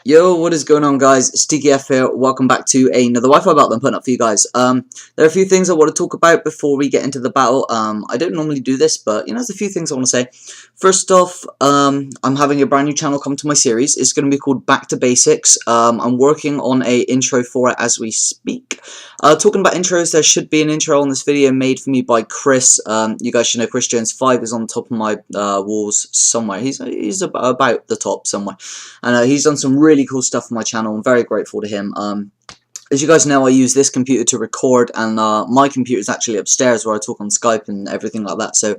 Yo, what is going on, guys? It's TKF here. Welcome back to another Wi-Fi battle I'm putting up for you guys. There are a few things I want to talk about before we get into the battle. I don't normally do this, but there's a few things I want to say. First off, I'm having a brand new channel come to my series. It's going to be called Back to Basics. I'm working on a intro for it as we speak. Talking about intros, there should be an intro on this video made for me by Chris. You guys should know Chris Jones 5 is on the top of my walls somewhere. He's about the top somewhere. And he's done some really cool stuff on my channel. I'm very grateful to him. As you guys know, I use this computer to record, and my computer is actually upstairs where I talk on Skype and everything like that. So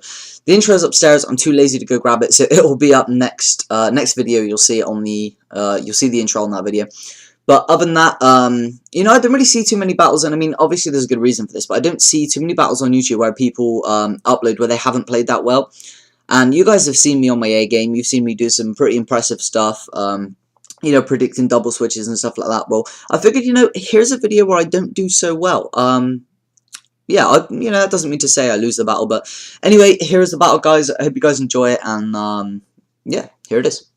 the intro is upstairs. I'm too lazy to go grab it, so it will be up next video. You'll see it on the you'll see the intro on that video. But other than that, I don't really see too many battles, and I mean, obviously there's a good reason for this, but I don't see too many battles on YouTube where people upload where they haven't played that well. And you guys have seen me on my A game. You've seen me do some pretty impressive stuff. Predicting double switches and stuff like that. Well, I figured, here's a video where I don't do so well. That doesn't mean to say I lose the battle, but anyway, here's the battle, guys. I hope you guys enjoy it, and yeah, here it is.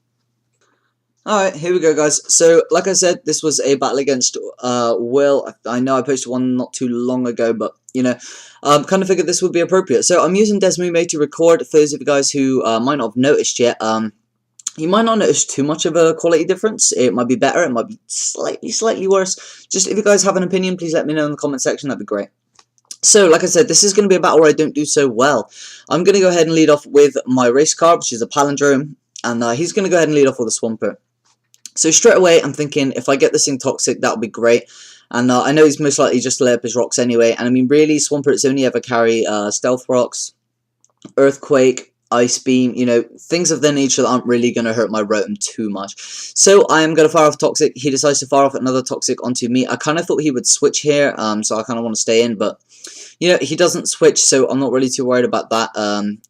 Alright, here we go, guys. So, like I said, this was a battle against Will. I know I posted one not too long ago, but, kind of figured this would be appropriate. So, I'm using Desmume to record. For those of you guys who might not have noticed yet, you might not notice too much of a quality difference. It might be better, it might be slightly worse. Just if you guys have an opinion, please let me know in the comment section, that'd be great. So, like I said, this is going to be a battle where I don't do so well. I'm going to go ahead and lead off with my race car, which is a Palindrome, and he's going to go ahead and lead off with a Swampert. So straight away, I'm thinking, if I get this thing toxic, that would be great. And I know he's most likely just to lay up his rocks anyway. And I mean, really, Swamperts only ever carry Stealth Rocks, Earthquake, Ice Beam, things of their nature that aren't really going to hurt my Rotom too much. So I am going to fire off Toxic. He decides to fire off another Toxic onto me. I kind of thought he would switch here, so I kind of want to stay in, but he doesn't switch, so I'm not really too worried about that.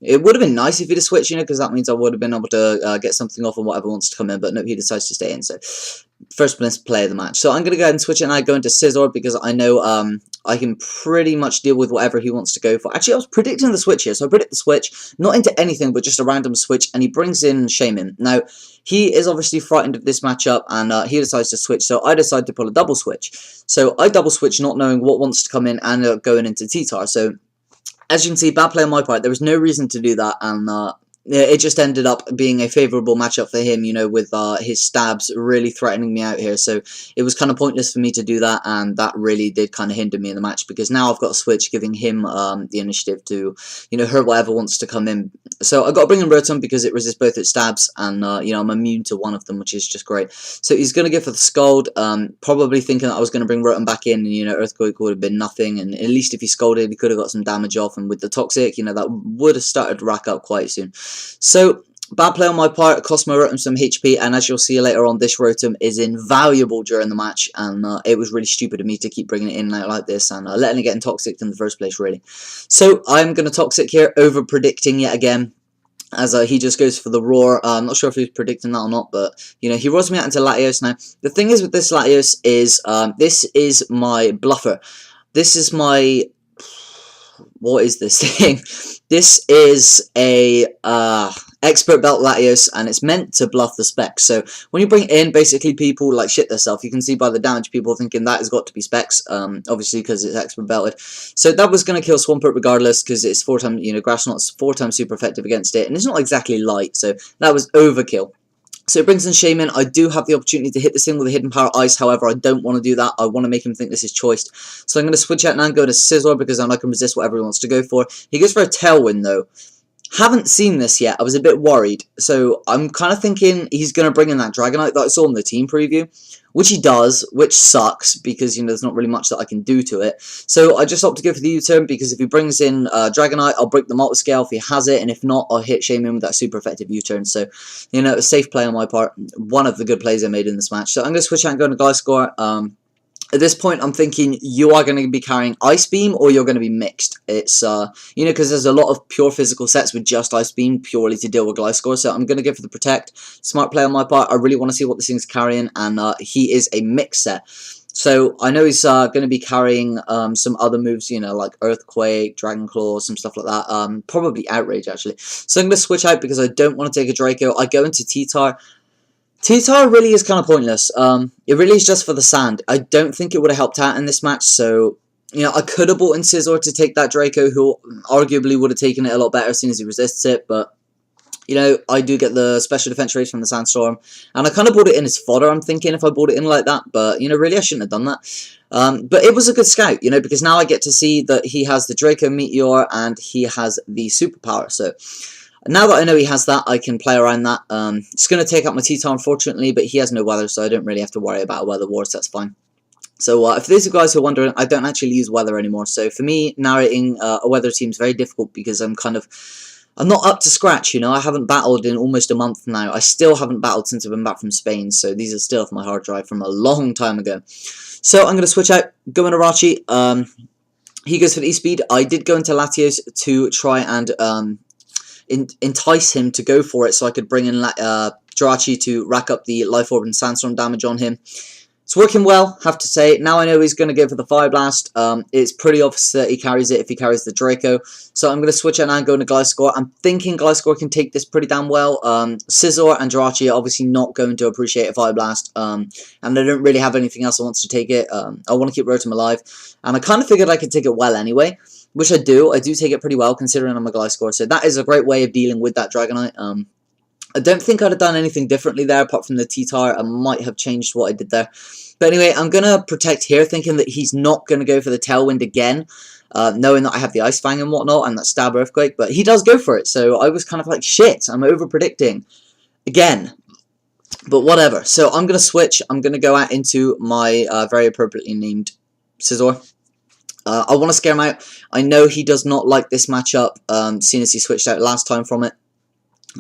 It would have been nice if he'd have switched, because that means I would have been able to get something off on whatever wants to come in, but no, he decides to stay in, so first play of the match. So I'm going to go ahead and switch it, and I go into Scizor, because I know I can pretty much deal with whatever he wants to go for. Actually, I was predicting the switch here, so I predict the switch, not into anything, but just a random switch, and he brings in Shaymin. Now, he is obviously frightened of this matchup, and he decides to switch, so I decide to pull a double switch. So I double switch, not knowing what wants to come in, and going into T-Tar. So, as you can see, bad play on my part. There was no reason to do that, and it just ended up being a favourable matchup for him, with his stabs really threatening me out here. So it was kind of pointless for me to do that, and that really did kind of hinder me in the match, because now I've got a switch giving him the initiative to, hurt whatever wants to come in. So I got to bring in Rotom because it resists both its stabs, and I'm immune to one of them, which is just great. So he's going to go for the Scald, probably thinking that I was going to bring Rotom back in, and Earthquake would have been nothing, and at least if he Scalded, he could have got some damage off, and with the Toxic, that would have started to rack up quite soon. So, bad play on my part, cost my Rotom some HP, and as you'll see later on, this Rotom is invaluable during the match, and it was really stupid of me to keep bringing it in and out like this, and letting it get Toxic in the first place, really. So, I'm going to Toxic here, over-predicting yet again, as he just goes for the Roar. I'm not sure if he was predicting that or not, but, he roars me out into Latios. Now, the thing is with this Latios is, this is my Bluffer. This is my... What is this thing? This is a Expert Belt Latios, and it's meant to bluff the Specs. So when you bring it in, basically people like shit themselves. You can see by the damage, people thinking that has got to be Specs, obviously because it's Expert Belted. So that was going to kill Swampert regardless, because it's 4 times, Grass Knot's 4 times super effective against it, and it's not exactly light, so that was overkill. So it brings in Shaymin. I do have the opportunity to hit this thing with a Hidden Power Ice, however, I don't want to do that. I want to make him think this is choiced. So I'm going to switch out now and go to Scizor, because then I can resist whatever he wants to go for. He goes for a Tailwind, though. Haven't seen this yet. I was a bit worried. So I'm kind of thinking he's going to bring in that Dragonite that I saw in the team preview, which he does, which sucks, because, there's not really much that I can do to it. So I just opt to go for the U-turn, because if he brings in Dragonite, I'll break the Multiscale if he has it, and if not, I'll hit Shaymin with that super effective U-turn. So, a safe play on my part. One of the good plays I made in this match. So I'm going to switch out and go to Gliscor. At this point, I'm thinking you are going to be carrying Ice Beam, or you're going to be mixed. It's, because there's a lot of pure physical sets with just Ice Beam purely to deal with Gliscor, so I'm going to go for the Protect. Smart play on my part. I really want to see what this thing's carrying, and he is a mix set. So I know he's going to be carrying some other moves, like Earthquake, Dragon Claw, some stuff like that. Probably Outrage, actually. So I'm going to switch out because I don't want to take a Draco. I go into T-Tar. T-Tar really is kind of pointless. It really is just for the sand. I don't think it would have helped out in this match, so, you know, I could have bought in Scizor to take that Draco, who arguably would have taken it a lot better as soon as he resists it, but, you know, I do get the special defense raise from the Sandstorm, and I kind of bought it in as fodder, I'm thinking, if I bought it in like that, but, you know, really I shouldn't have done that. But it was a good scout, you know, because now I get to see that he has the Draco Meteor, and he has the superpower, so now that I know he has that, I can play around that. It's going to take out my T-Tar, unfortunately, but he has no weather, so I don't really have to worry about a weather war, so that's fine. So, if these are guys who are wondering, I don't actually use weather anymore, so for me, narrating a weather team is very difficult because I'm not up to scratch, you know. I haven't battled in almost a month now. I still haven't battled since I've been back from Spain, so these are still off my hard drive from a long time ago. So, I'm going to switch out, go into Arachi. He goes for the E-Speed. I did go into Latios to try and entice him to go for it, so I could bring in Jirachi to rack up the Life Orb and Sandstorm damage on him. It's working well, have to say. Now I know he's going to go for the Fire Blast. It's pretty obvious that he carries it if he carries the Draco. So I'm going to switch out now and go into Gliscor. I'm thinking Gliscor can take this pretty damn well. Scizor and Jirachi are obviously not going to appreciate a Fire Blast. And I don't really have anything else that wants to take it. I want to keep Rotom alive. And I kind of figured I could take it well anyway. Which I do. I do take it pretty well, considering I'm a Gliscor. So that is a great way of dealing with that Dragonite. I don't think I'd have done anything differently there, apart from the T-Tar. I might have changed what I did there. But anyway, I'm going to protect here, thinking that he's not going to go for the Tailwind again, knowing that I have the Ice Fang and whatnot, and that Stab Earthquake. But he does go for it, so I was kind of like, shit, I'm over-predicting. Again. But whatever. So I'm going to switch. I'm going to go out into my very appropriately named Scizor. I want to scare him out. I know he does not like this matchup, seeing as he switched out last time from it.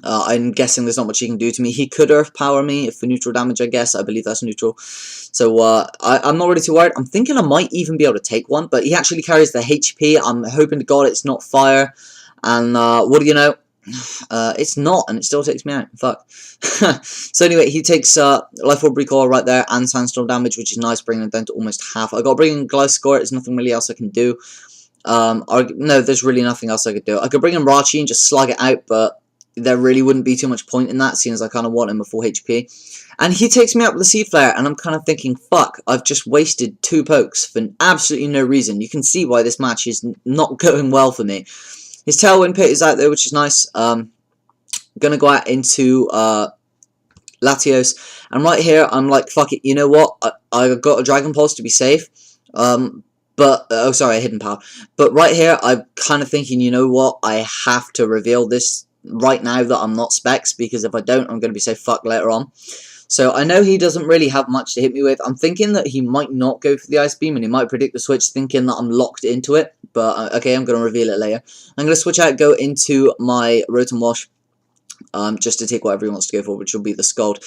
I'm guessing there's not much he can do to me. He could Earth Power me for neutral damage, I guess. I believe that's neutral. So I'm not really too worried. I'm thinking I might even be able to take one, but he actually carries the HP. I'm hoping to God it's not fire. And what do you know? It's not, and it still takes me out. Fuck. So anyway, he takes Life Orb Recall right there and Sandstorm damage, which is nice, bringing it down to almost half. I got to bring in Gliscor. There's nothing really else I can do. No, there's really nothing else I could do. I could bring in Rachi and just slug it out, but there really wouldn't be too much point in that, seeing as I kind of want him at full HP. And he takes me up with the Seed Flare, and I'm kind of thinking, fuck, I've just wasted 2 pokes for absolutely no reason. You can see why this match is not going well for me. His Tailwind Pit is out there, which is nice. Gonna go out into Latios, and right here I'm like, fuck it, you know what? I got a Dragon Pulse to be safe. Oh sorry, a Hidden Power. But right here I'm kind of thinking, you know what? I have to reveal this right now that I'm not Specs, because if I don't, I'm gonna be so fucked later on. So I know he doesn't really have much to hit me with. I'm thinking that he might not go for the Ice Beam, and he might predict the switch, thinking that I'm locked into it. But okay, I'm going to reveal it later. I'm going to switch out, go into my Rotom Wash, just to take whatever he wants to go for, which will be the Scald.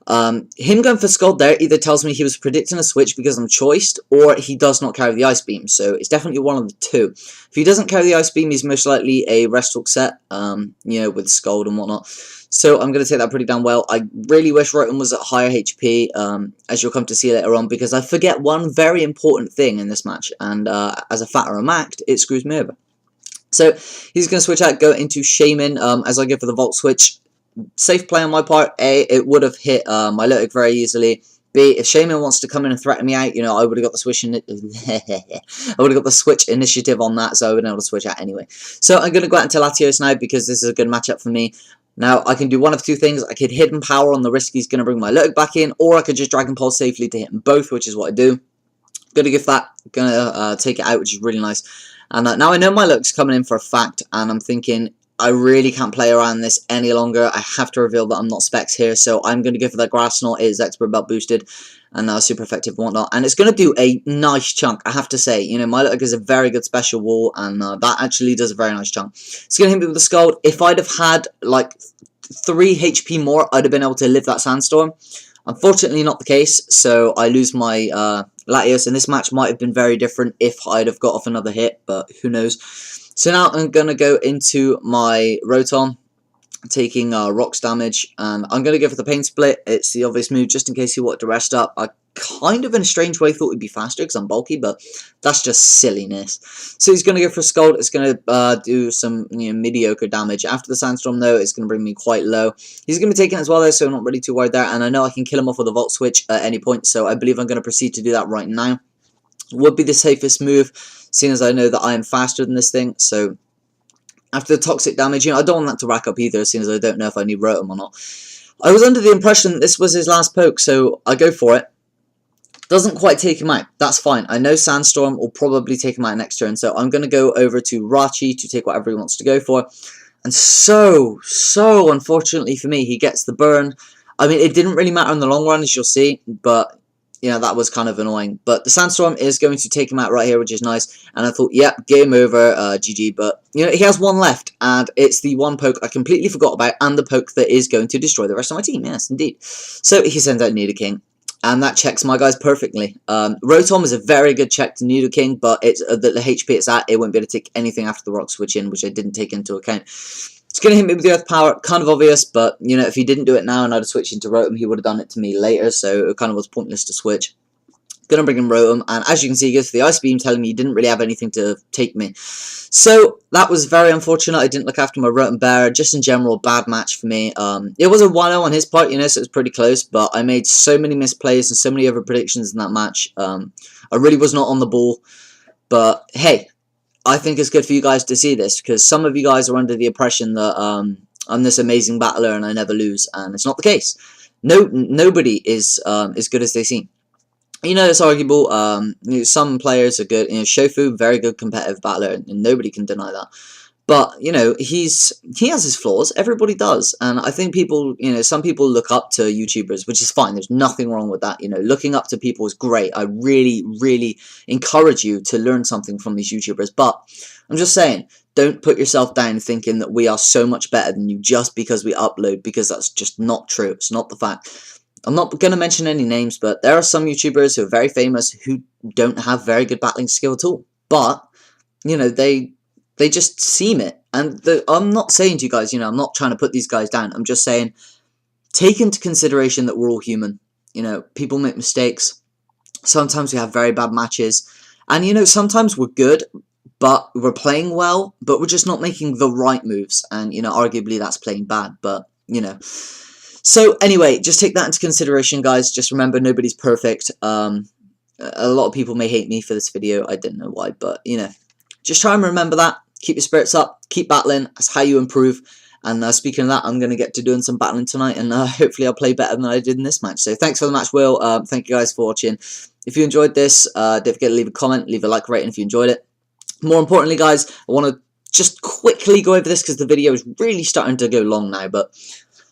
Him going for Scald there either tells me he was predicting a switch because I'm choiced, or he does not carry the Ice Beam. So it's definitely one of the two. If he doesn't carry the Ice Beam, he's most likely a Rest Talk set, you know, with Scald and whatnot. So I'm going to take that pretty damn well. I really wish Rotom was at higher HP, as you'll come to see later on, because I forget one very important thing in this match, and as a fatter I'm act, it screws me over. So he's going to switch out, go into Shaman, as I go for the Volt Switch. Safe play on my part. A, it would have hit Milotic very easily. B, if Shaman wants to come in and threaten me out, you know, I would have got the switch initiative on that, so I would have been able to switch out anyway. So I'm going to go out into Latios now, because this is a good matchup for me. Now, I can do one of two things. I could Hidden Power on the risk he's going to bring my Milotic back in, or I could just Dragon Pulse safely to hit them both, which is what I do. Gonna give that, gonna take it out, which is really nice. And now I know my Milotic's coming in for a fact, and I'm thinking, I really can't play around this any longer. I have to reveal that I'm not Specs here, so I'm going to go for that Grass Knot. It is Expert Belt boosted, and super effective and whatnot. And it's going to do a nice chunk, I have to say. You know, Milotic is a very good special wall, and that actually does a very nice chunk. It's going to hit me with the Scald. If I'd have had, like, 3 HP more, I'd have been able to live that Sandstorm. Unfortunately, not the case, so I lose my Latios, and this match might have been very different if I'd have got off another hit, but who knows. So now I'm going to go into my Rotom. taking rocks damage, and I'm going to go for the pain split. It's the obvious move just in case he wanted to rest up. I kind of in a strange way thought it'd be faster because I'm bulky, but that's just silliness. So he's going to go for Scald. It's going to do some mediocre damage. After the Sandstorm though, it's going to bring me quite low. He's going to be taking it as well though, so I'm not really too worried there, and I know I can kill him off with a Volt Switch at any point, so I believe I'm going to proceed to do that right now. Would be the safest move, seeing as I know that I am faster than this thing, so after the toxic damage, I don't want that to rack up either, seeing as I don't know if I need Rotom or not. I was under the impression that this was his last poke, so I go for it. Doesn't quite take him out. That's fine. I know Sandstorm will probably take him out next turn, so I'm going to go over to Rachi to take whatever he wants to go for. And so unfortunately for me, he gets the burn. I mean, it didn't really matter in the long run, as you'll see, but that was kind of annoying. But the Sandstorm is going to take him out right here, which is nice. And I thought, yeah, game over, GG. But, he has one left. And it's the one poke I completely forgot about. And the poke that is going to destroy the rest of my team. Yes, indeed. So he sends out Nidoking. And that checks my guys perfectly. Rotom is a very good check to Nidoking. But it's the HP it's at, it won't be able to take anything after the Rock Switch in, which I didn't take into account. It's going to hit me with the Earth Power, kind of obvious, but, if he didn't do it now and I'd have switched into Rotom, he would have done it to me later, so it kind of was pointless to switch. Going to bring in Rotom, and as you can see, he goes for the Ice Beam, telling me he didn't really have anything to take me. So, that was very unfortunate. I didn't look after my Rotom Bear. Just in general, bad match for me. It was a 1-0 on his part, so it was pretty close, but I made so many misplays and so many other predictions in that match. I really was not on the ball, but hey, I think it's good for you guys to see this, because some of you guys are under the impression that I'm this amazing battler and I never lose, and it's not the case. Nobody is as good as they seem. It's arguable. Some players are good. Shofu, very good competitive battler, and nobody can deny that. But, he has his flaws. Everybody does. And I think people, some people look up to YouTubers, which is fine. There's nothing wrong with that. Looking up to people is great. I really, really encourage you to learn something from these YouTubers. But I'm just saying, don't put yourself down thinking that we are so much better than you just because we upload, because that's just not true. It's not the fact. I'm not going to mention any names, but there are some YouTubers who are very famous who don't have very good battling skill at all. But, they just seem it. And I'm not saying to you guys, I'm not trying to put these guys down. I'm just saying, take into consideration that we're all human. People make mistakes. Sometimes we have very bad matches. And, sometimes we're good, but we're playing well, but we're just not making the right moves. And, arguably that's playing bad. But, So, anyway, just take that into consideration, guys. Just remember, nobody's perfect. A lot of people may hate me for this video. I don't know why, but, just try and remember that. Keep your spirits up. Keep battling. That's how you improve. And speaking of that, I'm going to get to doing some battling tonight, and hopefully I'll play better than I did in this match. So thanks for the match, Will. Thank you guys for watching. If you enjoyed this, don't forget to leave a comment, leave a like rating if you enjoyed it. More importantly, guys, I want to just quickly go over this because the video is really starting to go long now, but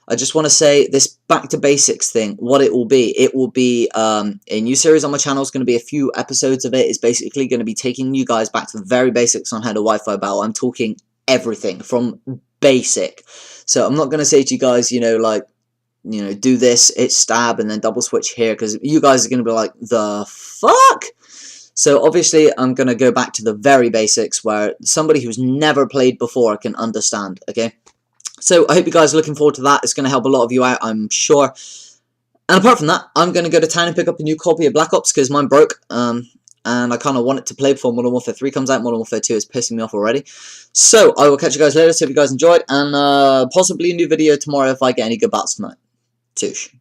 I just want to say this back to basics thing, what it will be a new series on my channel. It's going to be a few episodes of it. It's basically going to be taking you guys back to the very basics on how to Wi-Fi battle. I'm talking everything from basic. So I'm not going to say to you guys, do this, it's stab, and then double switch here, because you guys are going to be like, the fuck? So obviously I'm going to go back to the very basics where somebody who's never played before can understand, okay? So I hope you guys are looking forward to that. It's going to help a lot of you out, I'm sure. And apart from that, I'm going to go to town and pick up a new copy of Black Ops because mine broke. And I kind of want it to play before Modern Warfare 3 comes out. Modern Warfare 2 is pissing me off already. So I will catch you guys later. So hope you guys enjoyed. And possibly a new video tomorrow if I get any good battles tonight. Touche.